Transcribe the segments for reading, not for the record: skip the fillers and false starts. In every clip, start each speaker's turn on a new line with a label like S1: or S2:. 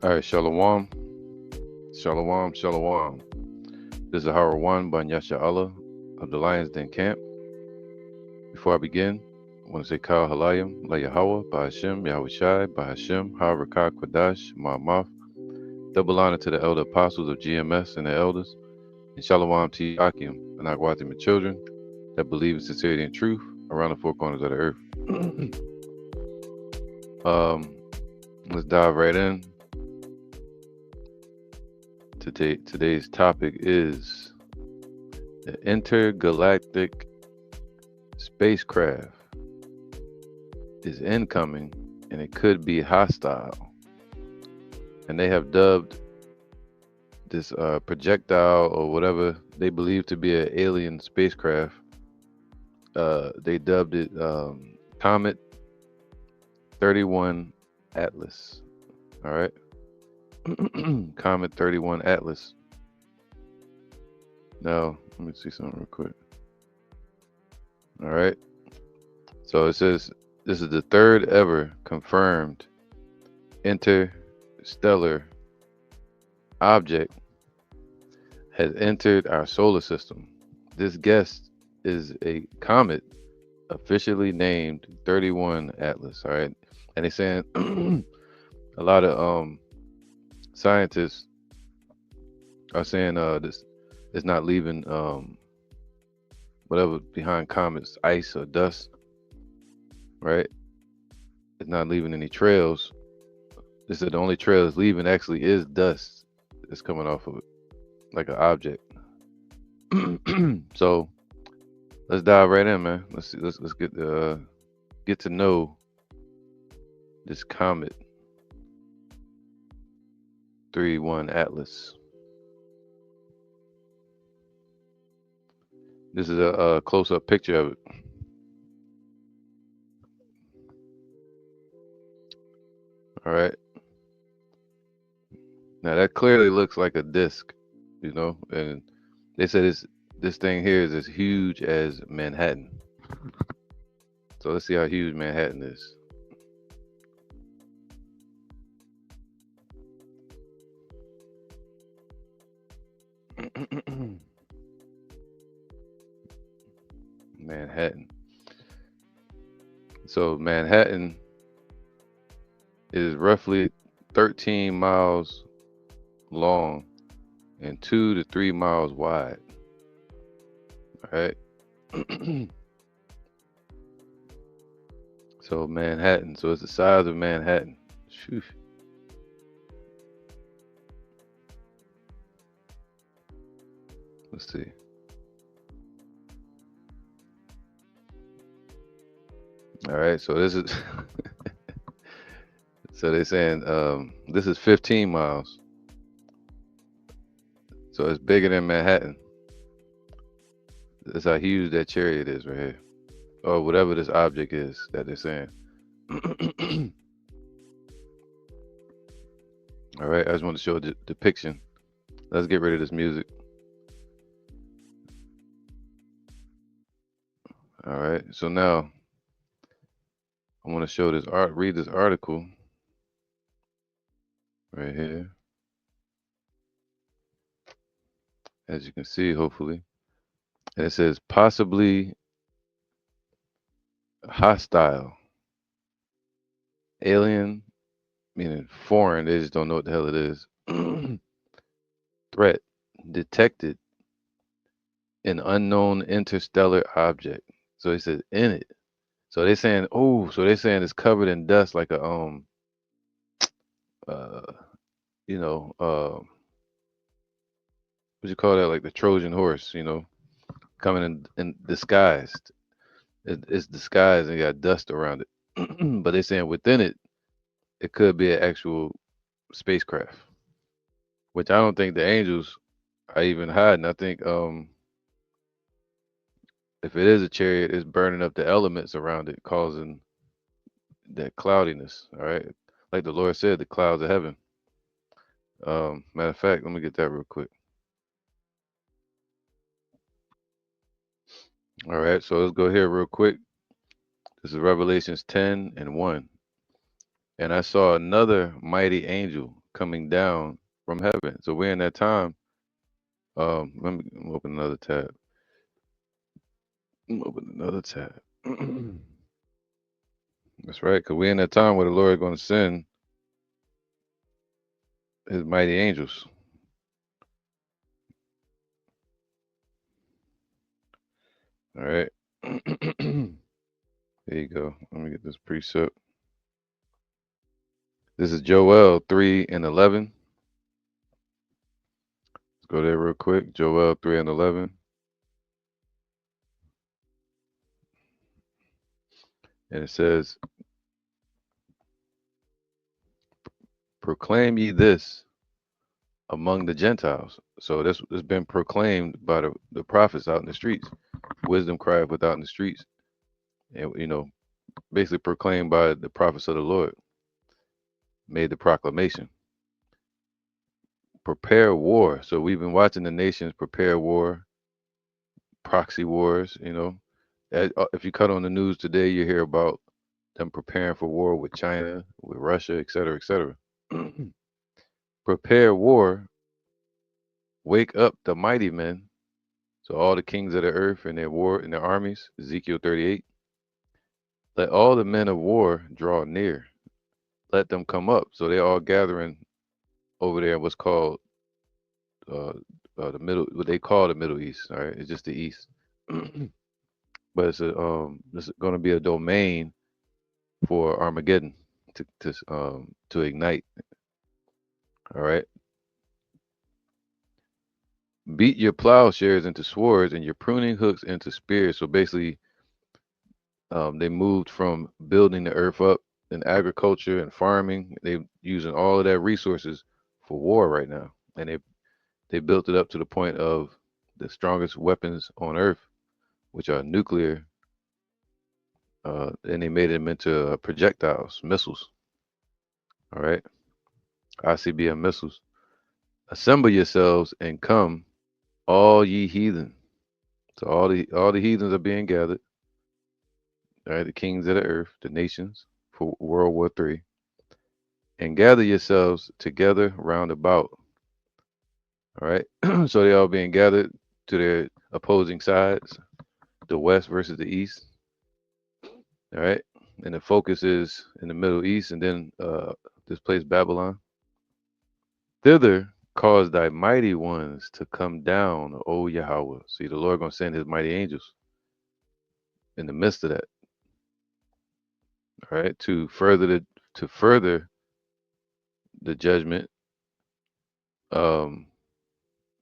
S1: All right, Shalom, Shalom, Shalom. This is Howard One by Yasha Allah of the Lions Den Camp. Before I begin, I want to say Kal Halayim, La Yahweh, by Hashem, Yahweh Shai, by Hashem, Harakah Kwadash, Ma'amaf. Double honor to the elder apostles of GMS and the elders, and Shalom to Yakim and Agwatim and children that believe in sincerity and truth around the four corners of the earth. um, let's dive right in. Today's topic is the intergalactic spacecraft is incoming and it could be hostile. And they have dubbed this projectile or whatever they believe to be an alien spacecraft. They dubbed it Comet 31 Atlas. All right. Comet 31 Atlas. Now, let me see something real quick. All right. So it says this is the third ever confirmed interstellar object has entered our solar system. This guest is a comet officially named 31 Atlas. All right. And they're saying a lot of scientists are saying this is not leaving whatever behind comets, ice or dust, right? It's not leaving any trails. They said the only trail it's leaving actually is dust that's coming off of it, like an object. So let's dive right in, man. Let's see, let's get to know this comet 31 Atlas. This is a close-up picture of it. All right. Now that clearly looks like a disc, and they said this thing here is as huge as Manhattan. So let's see how huge Manhattan is. Manhattan. So Manhattan is roughly 13 miles long and 2 to 3 miles wide. All right. So Manhattan. So it's the size of Manhattan. Shoosh. Let's see. All right. So this is. So they're saying this is 15 miles. So it's bigger than Manhattan. That's how huge that chariot is right here. Or whatever this object is that they're saying. All right, I just want to show a depiction. Let's get rid of this music. All right, so now I want to show this read this article right here. As you can see, hopefully. And it says possibly hostile. Alien, meaning foreign, they just don't know what the hell it is. Threat detected an unknown interstellar object. So he says in it. So they're saying, it's covered in dust like a uh what you call that, like the Trojan horse, coming in disguised. It's disguised and got dust around it. But they're saying within it, it could be an actual spacecraft, which I don't think the angels are even hiding. I think if it is a chariot, it's burning up the elements around it, causing that cloudiness. All right, like the Lord said, the clouds of heaven. Matter of fact, let me get that real quick. All right, so let's go here real quick. This is Revelations 10 and 1. And I saw another mighty angel coming down from heaven. So we're in that time. Let me open another tab. Open another tab. That's right, because we're in that time where the Lord is going to send his mighty angels. All right. There you go. Let me get this precept. This is Joel 3 and 11. Let's go there real quick. Joel 3 and 11. And it says, proclaim ye this among the Gentiles. So this has been proclaimed by the prophets out in the streets. Wisdom crieth without in the streets. And, basically proclaimed by the prophets of the Lord. Made the proclamation. Prepare war. So we've been watching the nations prepare war, proxy wars, If you cut on the news today, you hear about them preparing for war with China, with Russia, et cetera, et cetera. Prepare war, wake up the mighty men. So all the kings of the earth and their war and their armies, Ezekiel 38. Let all the men of war draw near. Let them come up. So they're all gathering over there, what's called uh, the middle, what they call the Middle East. All right, it's just the East, but it's going to be a domain for Armageddon to ignite. All right, beat your plowshares into swords and your pruning hooks into spears. So basically, they moved from building the earth up in agriculture and farming. They're using all of that resources for war right now, and they built it up to the point of the strongest weapons on earth, which are nuclear. And they made them into projectiles, missiles. All right, ICBM missiles. Assemble yourselves and come, all ye heathen. So all the heathens are being gathered. All right, the kings of the earth, the nations, for World War III, and gather yourselves together round about. All right, so they all being gathered to their opposing sides, the west versus the east. All right, and the focus is in the Middle East, and then this place Babylon. Thither cause thy mighty ones to come down, O Yahweh. See, the Lord gonna send his mighty angels in the midst of that, all right, to further the judgment, um,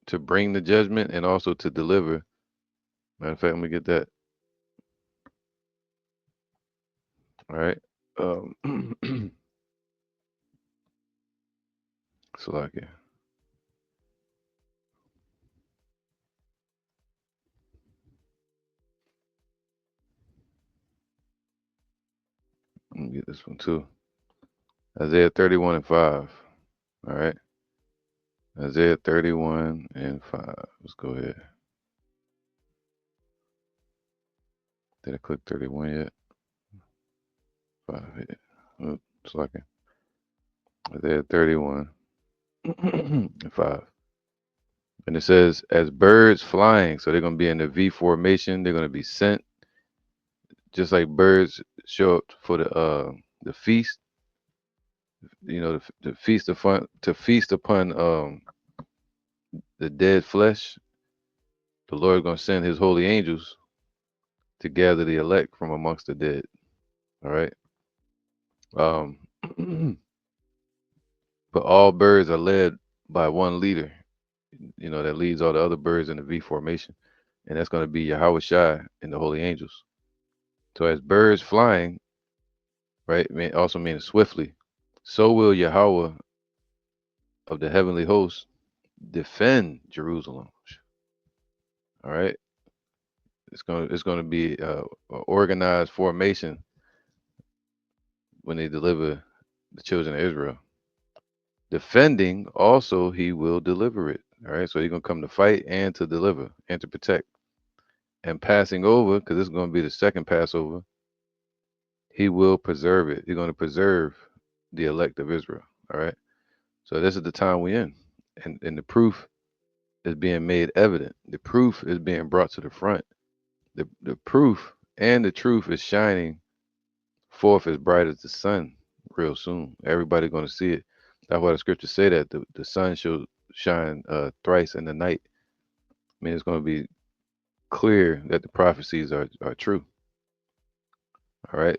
S1: to bring the judgment and also to deliver. Matter of fact, let me get that. All right. So like yeah. Let me get this one too. Isaiah 31 and 5. All right. Isaiah 31 and 5. Let's go ahead. Did I click 31 yet? 5 hit. It's like Isaiah 31 and 5. And it says, as birds flying, so they're going to be in the V formation. They're going to be sent, just like birds show up for the feast. The feast of fun, to feast upon the dead flesh. The Lord is going to send His holy angels to gather the elect from amongst the dead. All right. Um, but all birds are led by one leader. That leads all the other birds in the V formation, and that's going to be Yahweh Shai and the holy angels. So as birds flying, right, also means swiftly, so will Yahweh of the heavenly host defend Jerusalem. All right, it's gonna be a organized formation when they deliver the children of Israel. Defending also, he will deliver it. All right, so he's gonna come to fight and to deliver and to protect. And passing over, because this is gonna be the second Passover, he will preserve it. He's gonna preserve the elect of Israel. All right. So this is the time we in, and the proof is being made evident. The proof is being brought to the front. The proof and the truth is shining forth as bright as the sun real soon. Everybody going to see it. That's why the scriptures say that the sun shall shine thrice in the night. I mean, it's going to be clear that the prophecies are true. All right.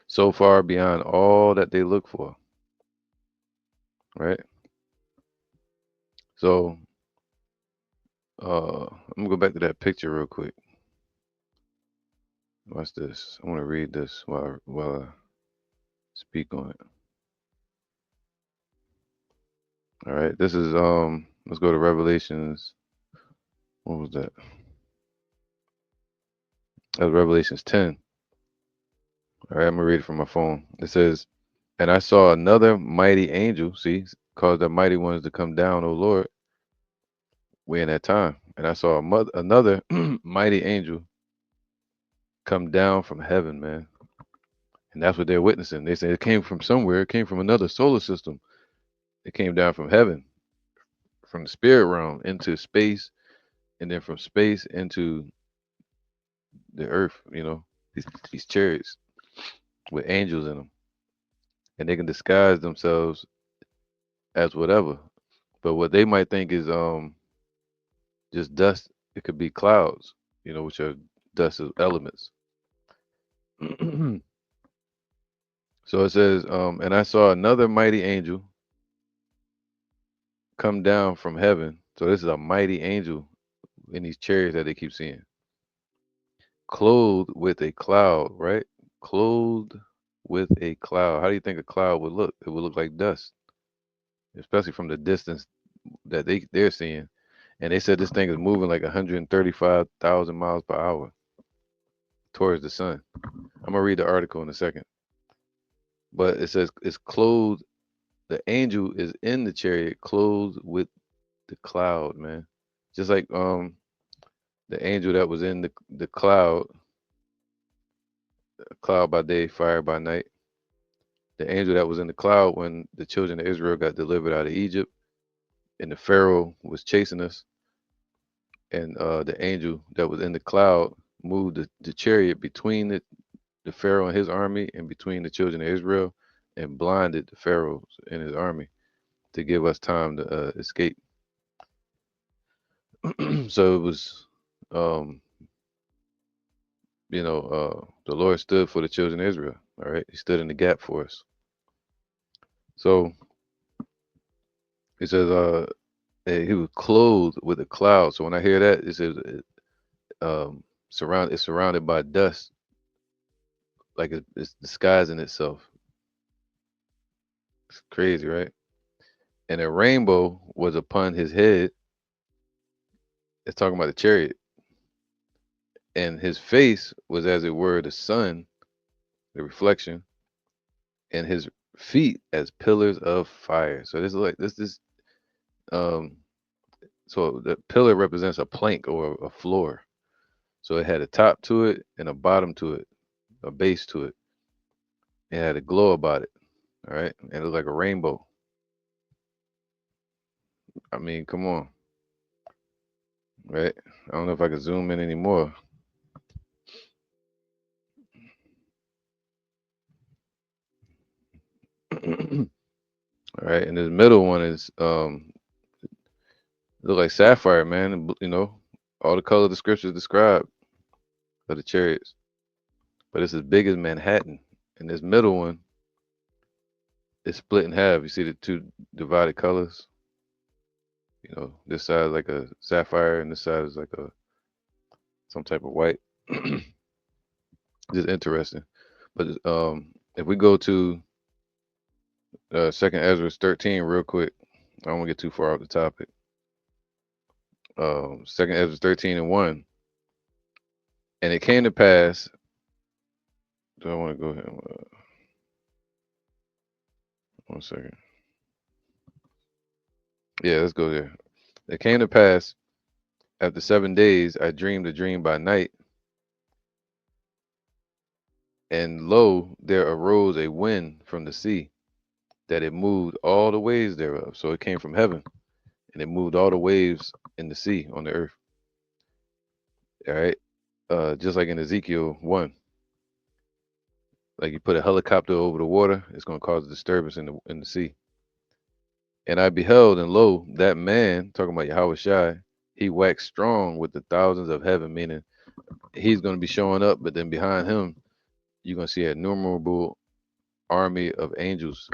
S1: So far beyond all that they look for. Right. So I'm gonna go back to that picture real quick. Watch this. I want to read this while I speak on it. All right. This is let's go to Revelations. What was that? That was Revelations 10. All right, I'm gonna read it from my phone. It says, "And I saw another mighty angel, see, cause the mighty ones to come down, O Lord, we in that time. And I saw another mighty angel come down from heaven, man. And that's what they're witnessing. They say it came from somewhere, it came from another solar system. It came down from heaven, from the spirit realm into space, and then from space into the earth, these chariots with angels in them. And they can disguise themselves as whatever. But what they might think is just dust. It could be clouds, which are dust elements. So it says, and I saw another mighty angel come down from heaven. So this is a mighty angel in these chariots that they keep seeing, clothed with a cloud, right? Clothed with a cloud. How do you think a cloud would look? It would look like dust, especially from the distance that they're seeing. And they said this thing is moving like 135,000 miles per hour towards the sun. I'm gonna read the article in a second, but it says it's clothed. The angel is in the chariot, clothed with the cloud, man. Just like the angel that was in the cloud, cloud by day, fire by night. The angel that was in the cloud when the children of Israel got delivered out of Egypt, and the Pharaoh was chasing us, and the angel that was in the cloud moved the chariot between the Pharaoh and his army and between the children of Israel and blinded the Pharaoh and his army to give us time to escape. So it was, um, the Lord stood for the children of Israel. All right. He stood in the gap for us. So he says, he was clothed with a cloud. So when I hear that, it says, it's surrounded by dust, like it's disguising itself. It's crazy, right? And a rainbow was upon his head. It's talking about the chariot. And his face was as it were the sun, the reflection, and his feet as pillars of fire. So this is like this um so the pillar represents a plank or a floor. So it had a top to it and a bottom to it, a base to it. It had a glow about it. All right. And it looked like a rainbow. I mean, come on. Right. I don't know if I can zoom in anymore. All right. And this middle one is look like sapphire, man. And, all the color the scriptures describe of the chariots. But it's as big as Manhattan. And this middle one is split in half. You see the two divided colors? This side is like a sapphire and this side is like a some type of white. Just interesting. But if we go to Second Ezra 13 real quick, I don't want to get too far off the topic. Second Ezra 13 and 1. And it came to pass. Do I want to go ahead? 1 second. Yeah, let's go there. It came to pass after 7 days, I dreamed a dream by night, and lo, there arose a wind from the sea, that it moved all the waves thereof. So it came from heaven and it moved all the waves in the sea on the earth. All right. Just like in Ezekiel 1, like you put a helicopter over the water, it's going to cause a disturbance in the sea. And I beheld, and lo, that man, talking about Yahweh Shai, he waxed strong with the thousands of heaven, meaning he's going to be showing up, but then behind him, you're going to see an innumerable army of angels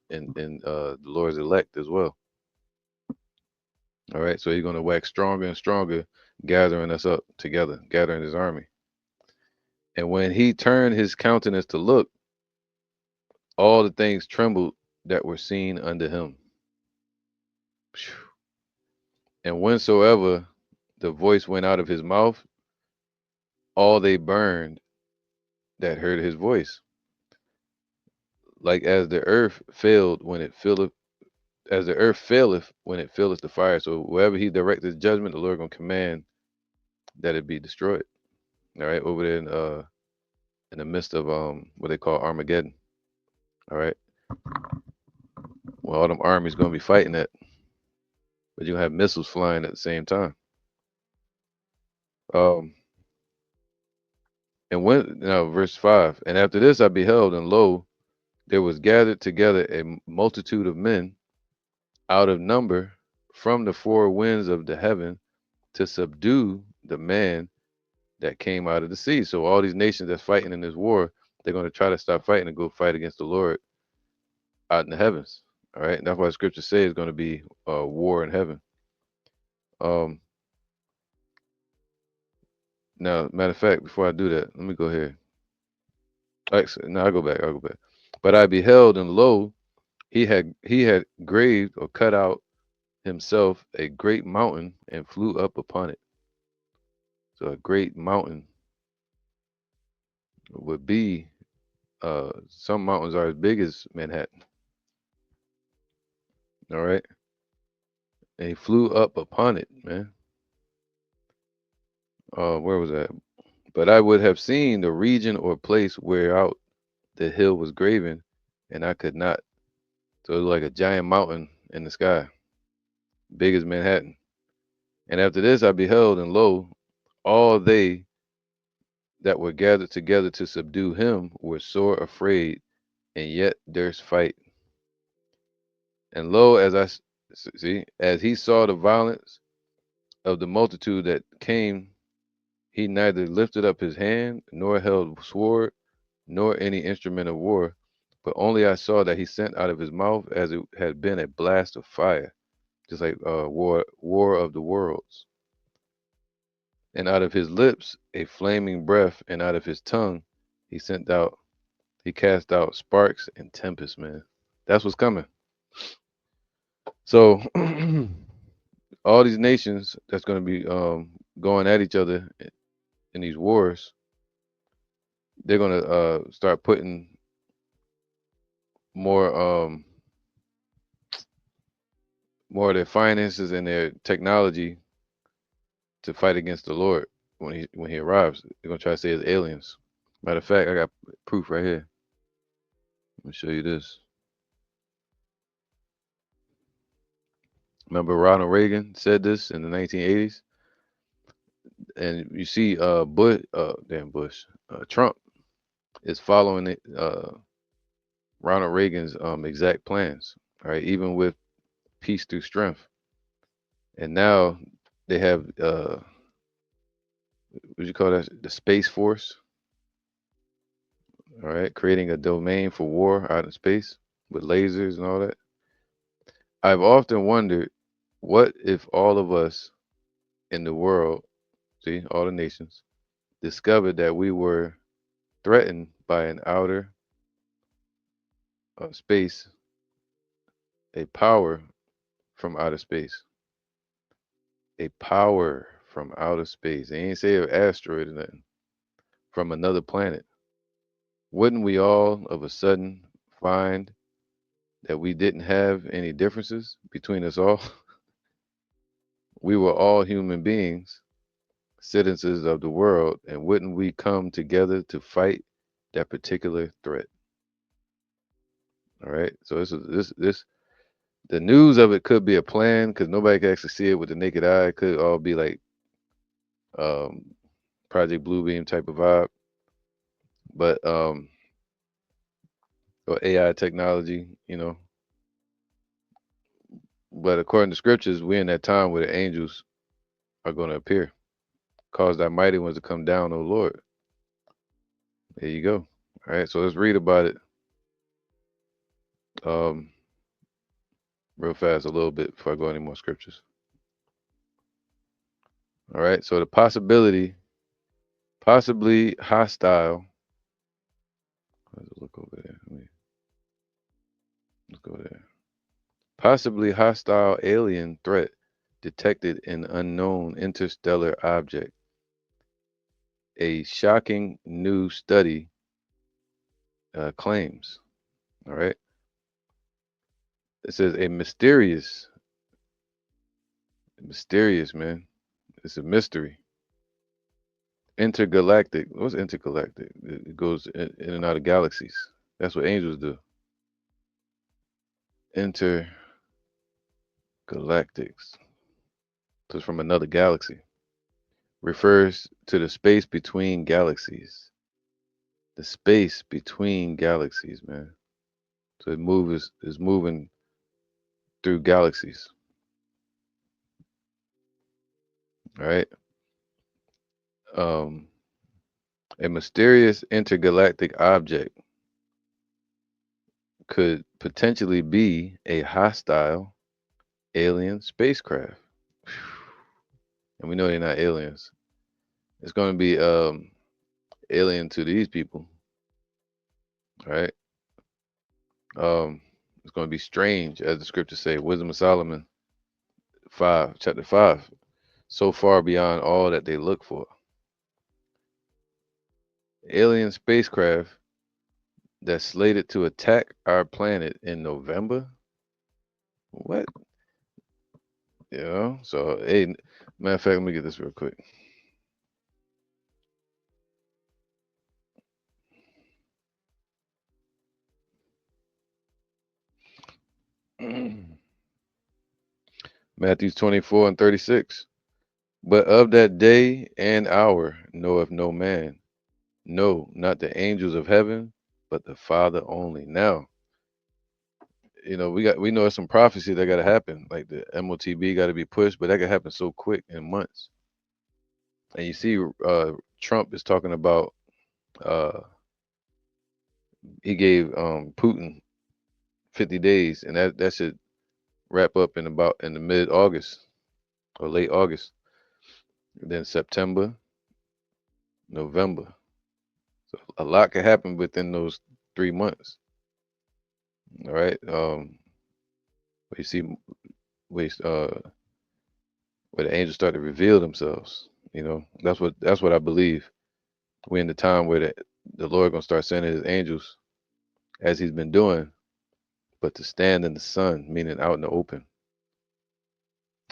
S1: and the Lord's elect as well. All right, so he's going to wax stronger and stronger, gathering us up together, gathering his army. And when he turned his countenance to look, all the things trembled that were seen unto him. Phew. And whensoever the voice went out of his mouth, all they burned that heard his voice. Like as the earth failed when it filleth, as the earth faileth when it filleth the fire. So wherever he directs his judgment, the Lord gonna command that it be destroyed. All right, over there in the midst of what they call Armageddon. All right. Well, all them armies gonna be fighting that, but you're gonna have missiles flying at the same time. Um and when now verse 5, and after this I beheld, and lo, there was gathered together a multitude of men out of number from the four winds of the heaven to subdue the man that came out of the sea. So all these nations that's fighting in this war, they're going to try to stop fighting and go fight against the Lord out in the heavens. All right, and that's why the scripture says it's going to be war in heaven. Um, Now, matter of fact, before I do that, let me go here. Actually, no, I'll go back. I'll go back. But I beheld, and lo, he had graved or cut out himself a great mountain and flew up upon it. So a great mountain would be some mountains are as big as Manhattan. All right. And he flew up upon it, man. Where was that? But I would have seen the region or place where out the hill was graven, and I could not. So it was like a giant mountain in the sky, big as Manhattan. And after this I beheld, and lo, all they that were gathered together to subdue him were sore afraid, and yet durst fight. And lo, see, as he saw the violence of the multitude that came, he neither lifted up his hand, nor held sword, nor any instrument of war, but only I saw that he sent out of his mouth as it had been a blast of fire, just like war of the worlds. And out of his lips a flaming breath, and out of his tongue he sent out, he cast out sparks and tempests, man. That's what's coming. So all these nations that's going to be going at each other in these wars, they're going to start putting more more of their finances and their technology to fight against the Lord when he arrives. They're gonna try to say it's aliens. Matter of fact, I got proof right here. Let me show you this. Remember Ronald Reagan said this in the 1980s, and you see Bush, Trump is following Ronald Reagan's exact plans. All right, even with peace through strength, and now they have what do you call that? The Space Force. All right, creating a domain for war out in space with lasers and all that. I've often wondered, what if all of us in the world, see, all the nations, discovered that we were threatened by an outer space, a power from outer space, a power from outer space. They ain't say an asteroid or nothing, from another planet. Wouldn't we all of a sudden find that we didn't have any differences between us all? We were all human beings, citizens of the world, and wouldn't we come together to fight that particular threat? All right. So this the news of it could be a plan because nobody can actually see it with the naked eye. It could all be like um, Project Bluebeam type of vibe, but or AI technology, you know. But according to scriptures, we're in that time where the angels are going to appear. Cause thy mighty ones to come down, O Lord. There you go. All right. So let's read about it um, real fast a little bit before I go any more scriptures. All right. So the possibly hostile. Let's look over there. Let's go there. Possibly hostile alien threat detected in unknown interstellar object. A shocking new study claims. All right. It says a mysterious man. It's a mystery. Intergalactic. What's intergalactic? It goes in and out of galaxies. That's what angels do. Intergalactics. So it's from another galaxy. Refers to the space between galaxies. The space between galaxies, man. So it moves is moving through galaxies. All right. Um, a mysterious intergalactic object could potentially be a hostile alien spacecraft. And we know they're not aliens. It's going to be alien to these people, right? Um, it's going to be strange, as the scriptures say. Wisdom of Solomon, chapter 5. So far beyond all that they look for. Alien spacecraft that's slated to attack our planet in November. What? You know? So, hey, matter of fact, let me get this real quick. Matthew 24 and 36. But of that day and hour knoweth no man. No, not the angels of heaven, but the Father only. Now, we know some prophecy that got to happen, like the MOTB got to be pushed, but that could happen so quick in months. And you see, Trump is talking about uh, he gave Putin 50 days, and that should wrap up in the mid August or late August, then September, November. So a lot could happen within those 3 months. All right. You see, where, where the angels start to reveal themselves. That's what I believe. We're in the time where the Lord gonna start sending His angels as He's been doing, but to stand in the sun, meaning out in the open.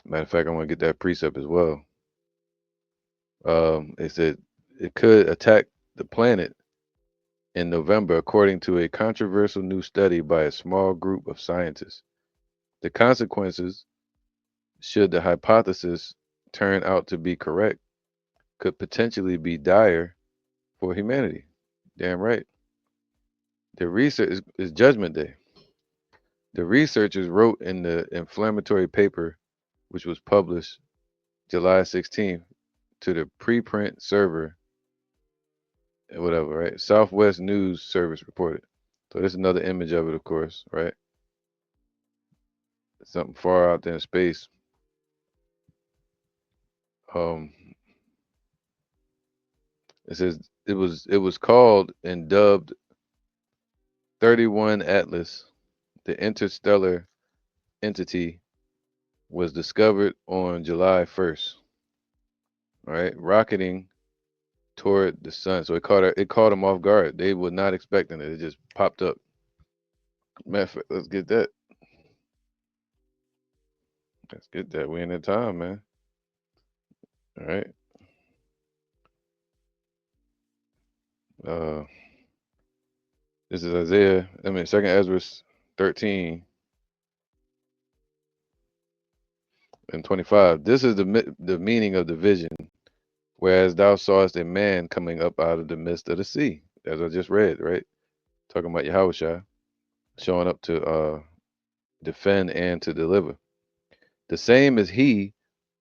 S1: Matter of fact, I want to get that precept as well. It said it could attack the planet in November, according to a controversial new study by a small group of scientists. The consequences, should the hypothesis turn out to be correct, could potentially be dire for humanity. Damn right. The research is Judgment Day. The researchers wrote in the inflammatory paper, which was published July 16th, to the preprint server, whatever, right? Southwest News Service reported. So there's another image of it, of course, right? Something far out there in space. Um, it says it was called and dubbed 31 Atlas. The interstellar entity was discovered on July 1st, right? Rocketing toward the sun. So it caught them off guard. They were not expecting it. It just popped up. Matter of fact, let's get that. Let's get that. We in that time, man. All right. Uh, this is Isaiah. Second Ezra 13 and 25. This is the meaning of the vision. Whereas thou sawest a man coming up out of the midst of the sea, as I just read, right? Talking about Yahushua showing up to defend and to deliver. The same is he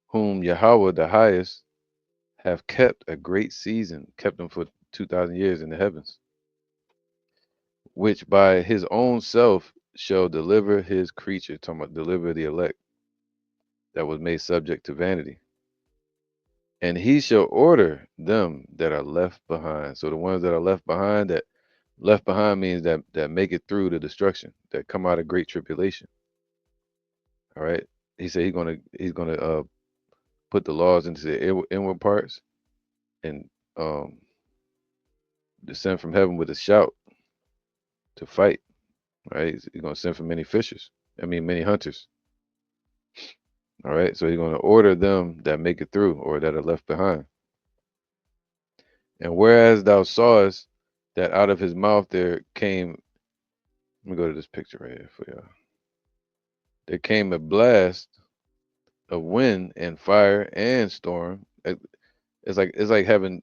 S1: whom Yahweh the highest have kept a great season, kept him for 2,000 years in the heavens, which by his own self shall deliver his creature, talking about deliver the elect that was made subject to vanity. And he shall order them that are left behind. So the ones that are left behind means that make it through the destruction, that come out of great tribulation. All right. He said he's gonna put the laws into the inward parts and um descend from heaven with a shout to fight. Right. He's gonna send for many fishers. I mean many hunters. All right. So he's gonna order them that make it through or that are left behind. And whereas thou sawest that out of his mouth there came, let me go to this picture right here for y'all. There came a blast of wind and fire and storm. It's like having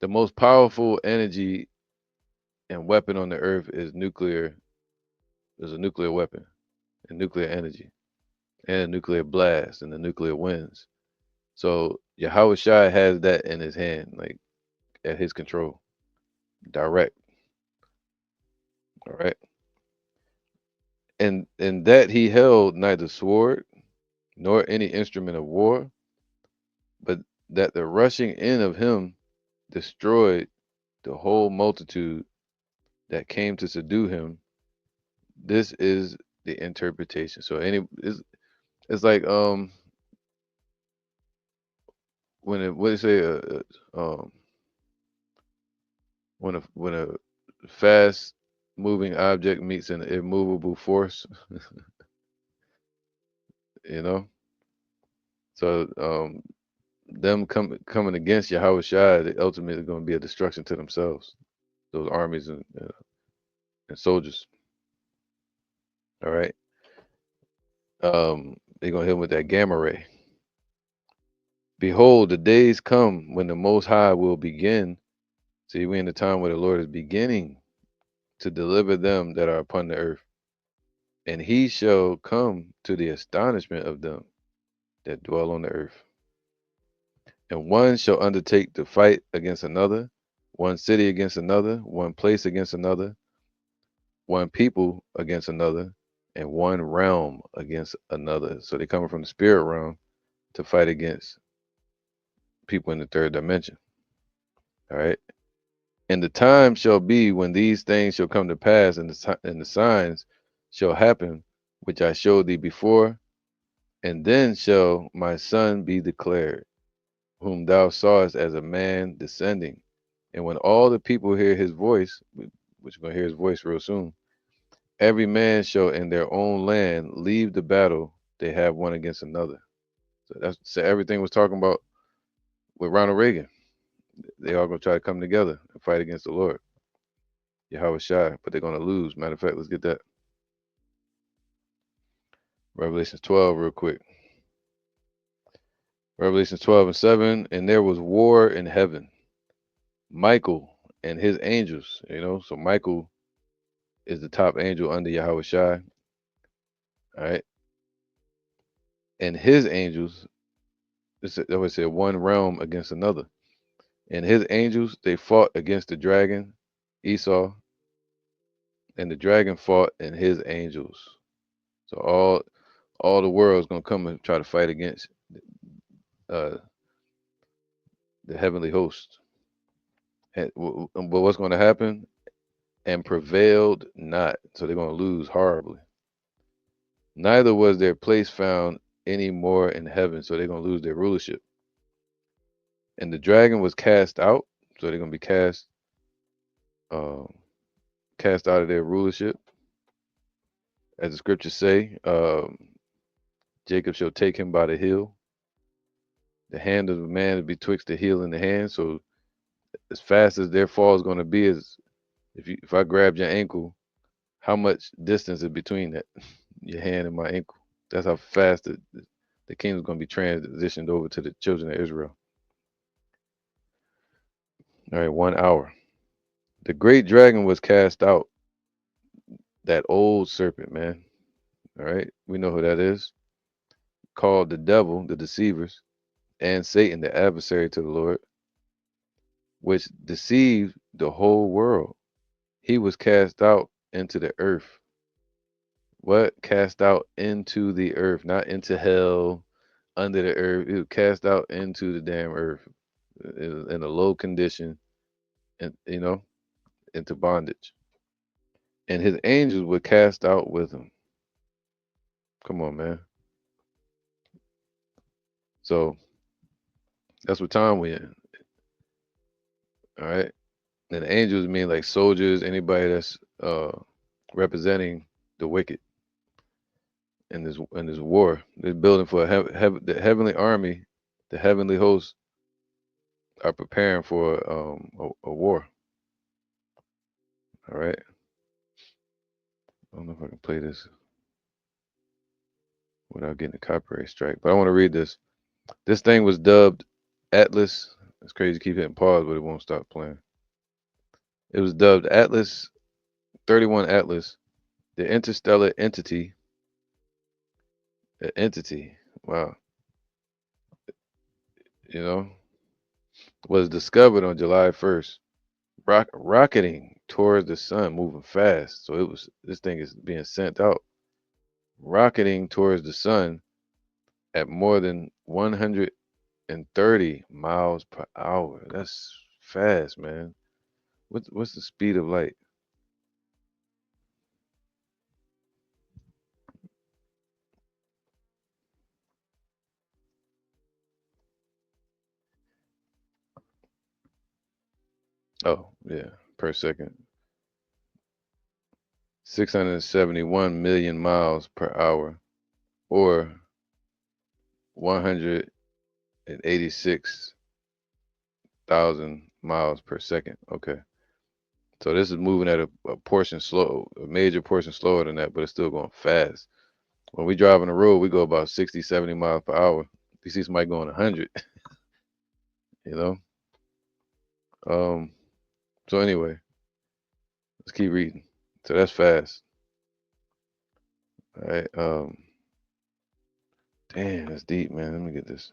S1: the most powerful energy and weapon on the earth is nuclear. There's a nuclear weapon and nuclear energy and a nuclear blast and the nuclear winds. So Yahweh Shai has that in his hand, like at his control, direct. All right. And that he held neither sword nor any instrument of war, but that the rushing in of him destroyed the whole multitude that came to subdue him. This is the interpretation. So it's like when it what do you say when a fast moving object meets an immovable force, you know. So them coming against Yahweh Shai, they ultimately going to be a destruction to themselves. Those armies and soldiers. All right. They're gonna hit him with that gamma ray. Behold, the days come when the Most High will begin. See, we in the time where the Lord is beginning to deliver them that are upon the earth, and he shall come to the astonishment of them that dwell on the earth. And one shall undertake to fight against another, one city against another, one place against another, one people against another, and one realm against another. So they're coming from the spirit realm to fight against people in the third dimension. All right. And the time shall be when these things shall come to pass, and the signs shall happen, which I showed thee before. And then shall my son be declared, whom thou sawest as a man descending. And when all the people hear his voice, which we're going to hear his voice real soon, every man shall in their own land leave the battle they have one against another. So everything was talking about with Ronald Reagan. They all going to try to come together and fight against the Lord, Yahweh Shai, but they're going to lose. Matter of fact, let's get that. Revelations 12 real quick. Revelations 12 and 7. And there was war in heaven. Michael and his angels, so Michael is the top angel under Yahweh Shai. All right. And his angels, I would say one realm against another. And his angels, they fought against the dragon, Esau, and the dragon fought and his angels. So all the world is gonna come and try to fight against uh, the heavenly host. But what's going to happen? And prevailed not. So they're going to lose horribly. Neither was their place found any more in heaven. So they're going to lose their rulership. And the dragon was cast out. So they're going to be cast out of their rulership. As the scriptures say, Jacob shall take him by the heel. The hand of the man is betwixt the heel and the hand. So as fast as their fall is going to be, is if I grabbed your ankle, how much distance is between that your hand and my ankle. That's how fast the kingdom's going to be transitioned over to the children of Israel. All right, 1 hour. The great dragon was cast out, that old serpent, man. All right, we know who that is. Called the devil, the deceivers, and Satan, the adversary to the Lord, which deceived the whole world. He was cast out into the earth. What? Cast out into the earth, not into hell, under the earth. It was cast out into the damn earth in a low condition, and into bondage. And his angels were cast out with him. Come on, man. So that's what time we in. All right. And the angels mean like soldiers, anybody that's representing the wicked in this war. They're building for the heavenly army, the heavenly hosts are preparing for a war. All right. I don't know if I can play this without getting a copyright strike, but I want to read this. This thing was dubbed Atlas. It's crazy. Keep hitting pause, but it won't stop playing. It was dubbed Atlas 31 Atlas, the interstellar entity. Entity. Wow. You know, was discovered on July 1st, rocketing towards the sun, moving fast. So this thing is being sent out, rocketing towards the sun at more than 130 miles per hour. That's fast, man. What's the speed of light? Oh, yeah, per second. 671 million miles per hour, or 186,000 miles per second. Okay. So this is moving at a portion slow, a major portion slower than that, but it's still going fast. When we drive on the road, we go about 60, 70 miles per hour. You see somebody going 100, you know? Um, so anyway, let's keep reading. So that's fast. All right. Damn, that's deep, man. Let me get this.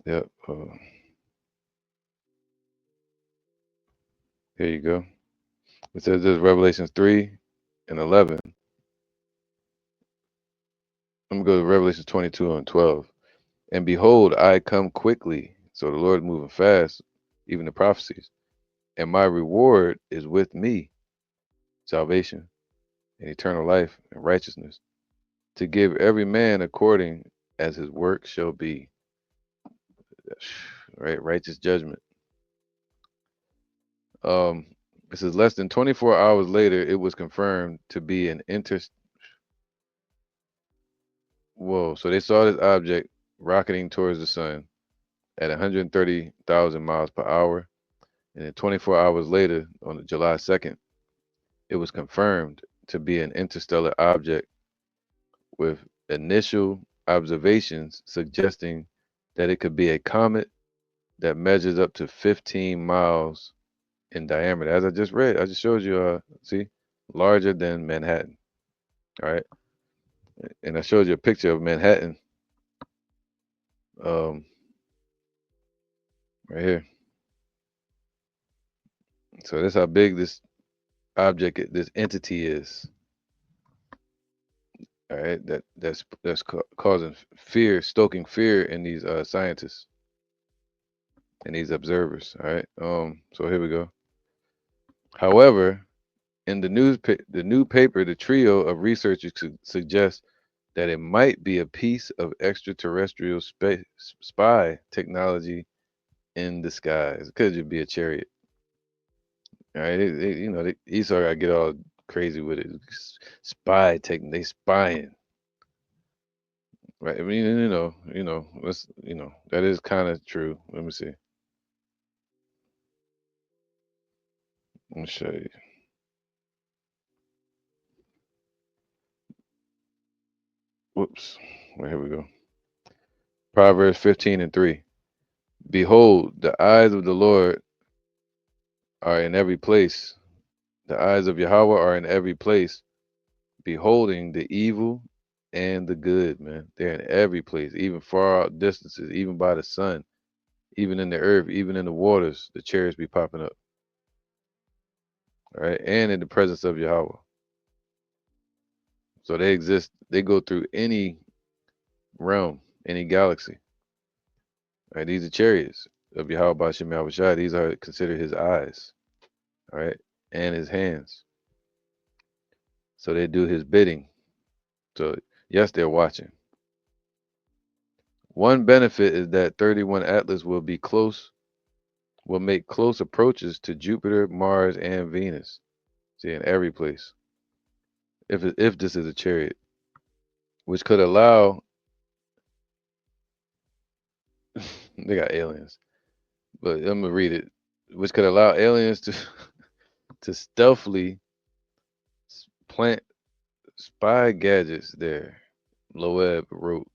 S1: Yep. Here you go. It says this Revelations 3 and 11. I'm gonna go to Revelation 22 and 12. And behold, I come quickly. So the Lord moving fast, even the prophecies. And my reward is with me, salvation and eternal life and righteousness, to give every man according as his work shall be. Right, righteous judgment. Um, it says less than 24 hours later, it was confirmed to be an Whoa! So they saw this object rocketing towards the sun at 130,000 miles per hour, and then 24 hours later, on July 2nd, it was confirmed to be an interstellar object with initial observations suggesting that it could be a comet that measures up to 15 miles in diameter. As I just read, I just showed you, see, larger than Manhattan. All right. And I showed you a picture of Manhattan um, right here. So that's how big this object, this entity is. All right. That's causing fear, stoking fear in these scientists and these observers. All right. So here we go. However, in the new paper, the trio of researchers suggests that it might be a piece of extraterrestrial space spy technology in disguise. It could just be a chariot. All right, Esau got to get all crazy with it. Spy tech, they spying, Right. I mean, that's that is kind of true. Let me see. Let me show you. Whoops. Well, here we go. Proverbs 15:3. Behold, the eyes of the Lord are in every place. The eyes of Yahweh are in every place, beholding the evil and the good, man. They're in every place, even far out distances, even by the sun, even in the earth, even in the waters, the chariots be popping up, right? And in the presence of Yahweh. So they exist, they go through any realm, any galaxy. Right? These are chariots of Yahweh Bashem Yahushua. These are considered his eyes, all right, and his hands. So they do his bidding. So yes, they're watching. One benefit is that 31 Atlas will make close approaches to Jupiter, Mars, and Venus. See, in every place. If this is a chariot, which could allow, they got aliens, but I'm gonna read it, which could allow aliens to to stealthily plant spy gadgets there. Loeb wrote,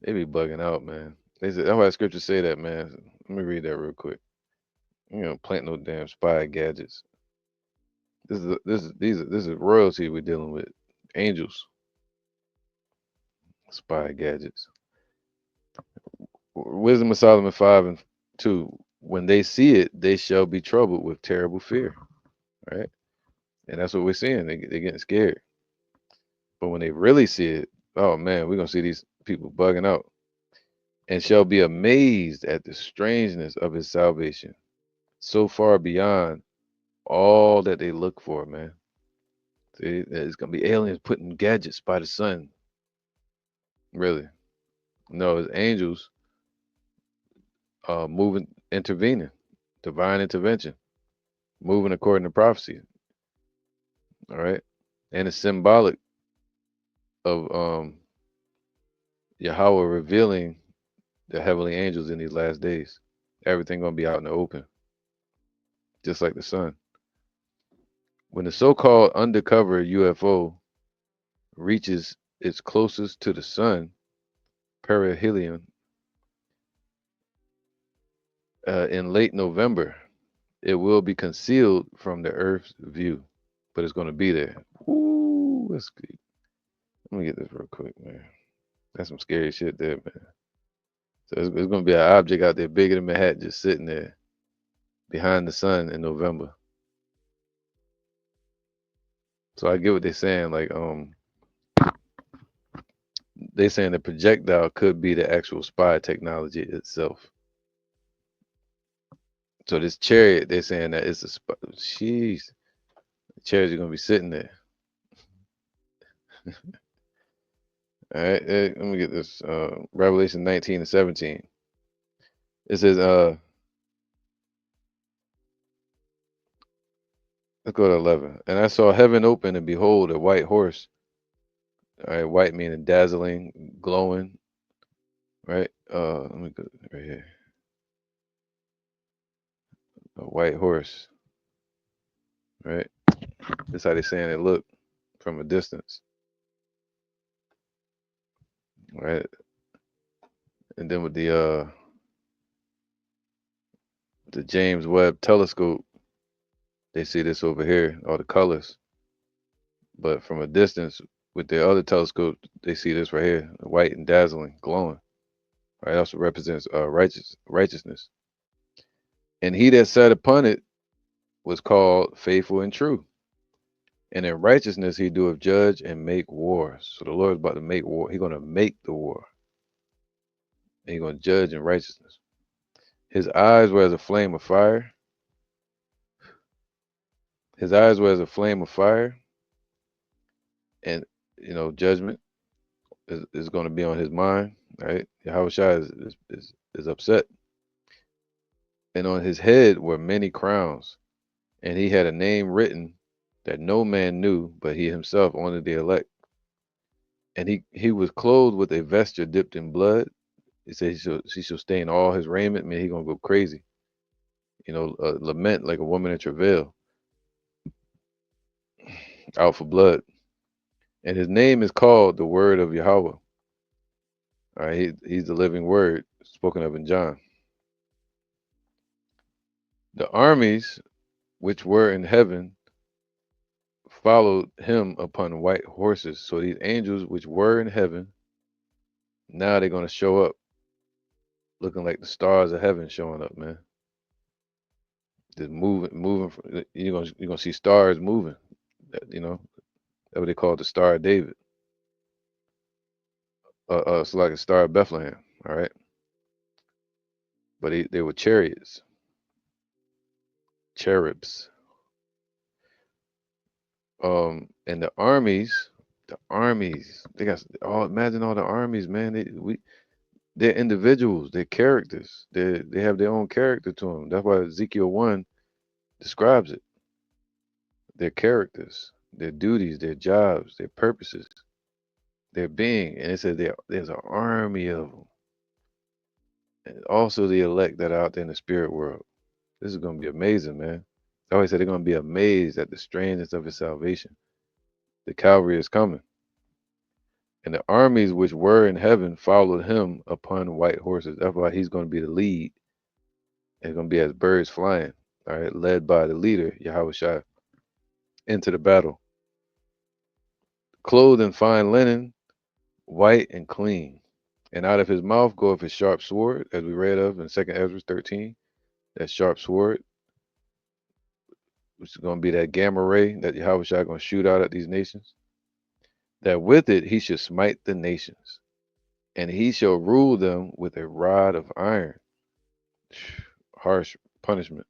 S1: they be bugging out, man. They said that's why scriptures say that, man. Let me read that real quick. Plant no damn spy gadgets. This is royalty we're dealing with. Angels, spy gadgets. Wisdom of Solomon 5:2. When they see it, they shall be troubled with terrible fear. Right? And that's what we're seeing. They're getting scared. But when they really see it, oh man, we're gonna see these people bugging out. And shall be amazed at the strangeness of his salvation. So far beyond all that they look for, man. See, it's gonna be aliens putting gadgets by the sun. Really. No, it's angels moving, intervening, divine intervention, moving according to prophecy. All right. And it's symbolic of Yahweh revealing the heavenly angels in these last days. Everything gonna be out in the open, just like the sun. When the so-called undercover UFO reaches its closest to the sun, perihelion, in late November, it will be concealed from the Earth's view, but it's gonna be there. Ooh, that's good. Let me get this real quick, man. That's some scary shit there, man. So it's gonna be an object out there bigger than Manhattan, just sitting there behind the sun in November. So I get what they're saying. Like, they saying the projectile could be the actual spy technology itself. So this chariot, they're saying that it's a spy. Jeez, the chariots are gonna be sitting there. All right, let me get this. Revelation 19:17. It says, let's go to 11. And I saw heaven open, and behold, a white horse. All right, white meaning dazzling, glowing. Right. Let me go right here. A white horse. Right. That's how they're saying it looked from a distance. Right. And then with the James Webb telescope, they see this over here, all the colors. But from a distance, with their other telescope, they see this right here, white and dazzling, glowing. Right, also represents righteousness. And he that sat upon it was called faithful and true. And in righteousness he doeth judge and make war. So the Lord is about to make war. He's gonna make the war. And he's gonna judge in righteousness. His eyes were as a flame of fire. His eyes were as a flame of fire, and judgment is going to be on his mind, right? Yahweh Shai is upset. And on his head were many crowns, and he had a name written that no man knew but he himself, only the elect. And he was clothed with a vesture dipped in blood. He said he shall stain all his raiment. Man, he gonna go crazy. Lament like a woman in travail, out for blood. And his name is called the Word of Yahweh. All right, he's the living Word spoken of in John. The armies which were in heaven followed him upon white horses. So these angels which were in heaven, now they're gonna show up looking like the stars of heaven showing up, man. Just moving. You're gonna see stars moving. That's what they call the Star of David. It's like a Star of Bethlehem. All right, but they were chariots, cherubs. And the armies, they got all. Imagine all the armies, man. They're individuals. They're characters. They have their own character to them. That's why Ezekiel 1 describes it. Their characters, their duties, their jobs, their purposes, their being, and it says there's an army of them. And also the elect that are out there in the spirit world. This is going to be amazing, man. I always said they're going to be amazed at the strangeness of his salvation. The Calvary is coming. And the armies which were in heaven followed him upon white horses. That's why he's going to be the lead. And it's going to be as birds flying, all right, led by the leader, Yahweh Shai, into the battle. Clothed in fine linen, white and clean. And out of his mouth goeth a sharp sword, as we read of in 2nd Ezra 13. That sharp sword, which is going to be that gamma ray that Yahweh Shai is going to shoot out at these nations. That with it he should smite the nations, and he shall rule them with a rod of iron. Harsh punishment.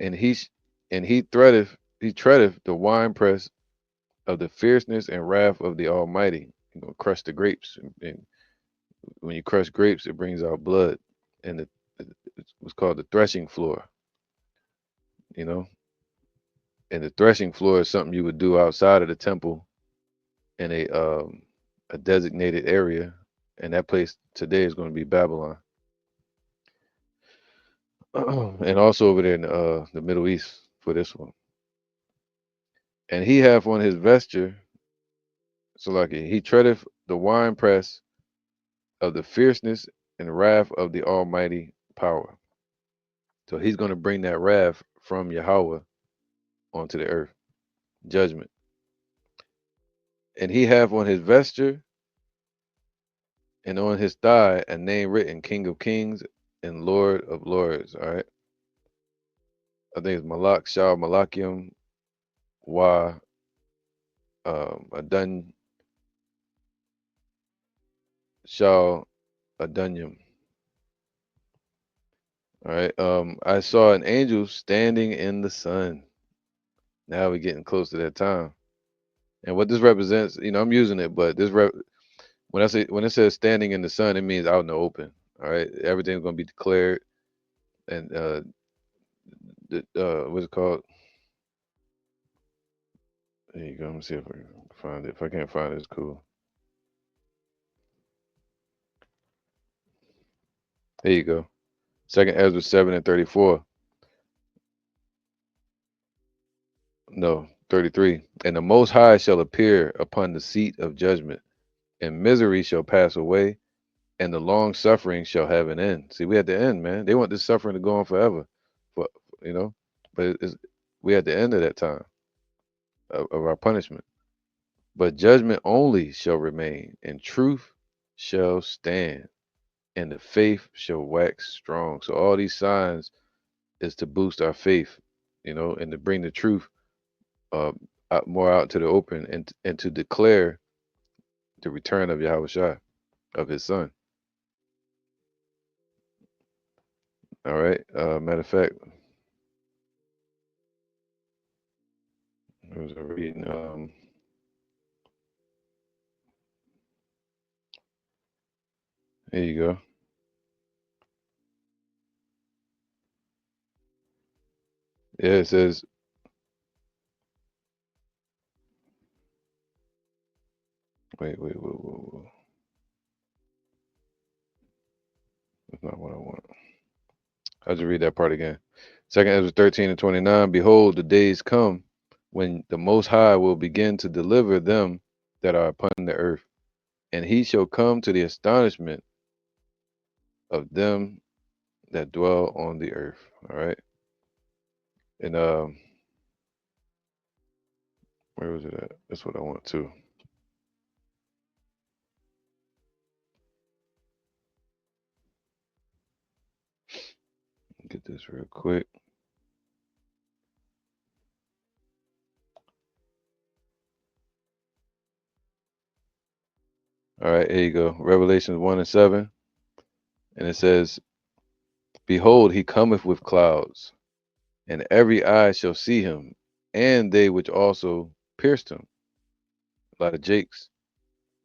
S1: And he treadeth the winepress of the fierceness and wrath of the Almighty. He's gonna crush the grapes, and when you crush grapes, it brings out blood, and it's what's called the threshing floor. You know, and the threshing floor is something you would do outside of the temple in a designated area, and that place today is going to be Babylon, and also over there in the Middle East for this one. And he hath on his vesture, so like he treadeth the winepress of the fierceness and wrath of the Almighty power. So he's going to bring that wrath from Yahweh onto the earth, judgment. And he hath on his vesture and on his thigh a name written, King of Kings and Lord of Lords. All right, I think it's Malak Shah Malakium Wa Adun Shah Adunyum. All right. I saw an angel standing in the sun. Now we're getting close to that time. And what this represents, I'm using it, but when it says standing in the sun, it means out in the open. All right. Everything's gonna be declared, and what's it called? There you go. Let me see if I can find it. If I can't find it, it's cool. There you go. 2nd Ezra 7:34. No, 33. And the Most High shall appear upon the seat of judgment, and misery shall pass away, and the long suffering shall have an end. See, we at the end, man. They want this suffering to go on forever, for you know, but we at the end of that time of our punishment. But judgment only shall remain, and truth shall stand, and the faith shall wax strong. So all these signs is to boost our faith, and to bring the truth uh, more out to the open, and to declare the return of Yahweh Shai, of his son. All right. Matter of fact, I was reading. Here you go. Yeah, it says, Wait. That's not what I want. I'll just read that part again. Second Ezra 13 and 29. Behold, the days come when the Most High will begin to deliver them that are upon the earth, and he shall come to the astonishment of them that dwell on the earth. All right. And where was it at? That's what I want to get this real quick. All right, here you go. Revelations 1 and 7. And it says, behold, he cometh with clouds, and every eye shall see him, and they which also pierced him. A lot of Jakes.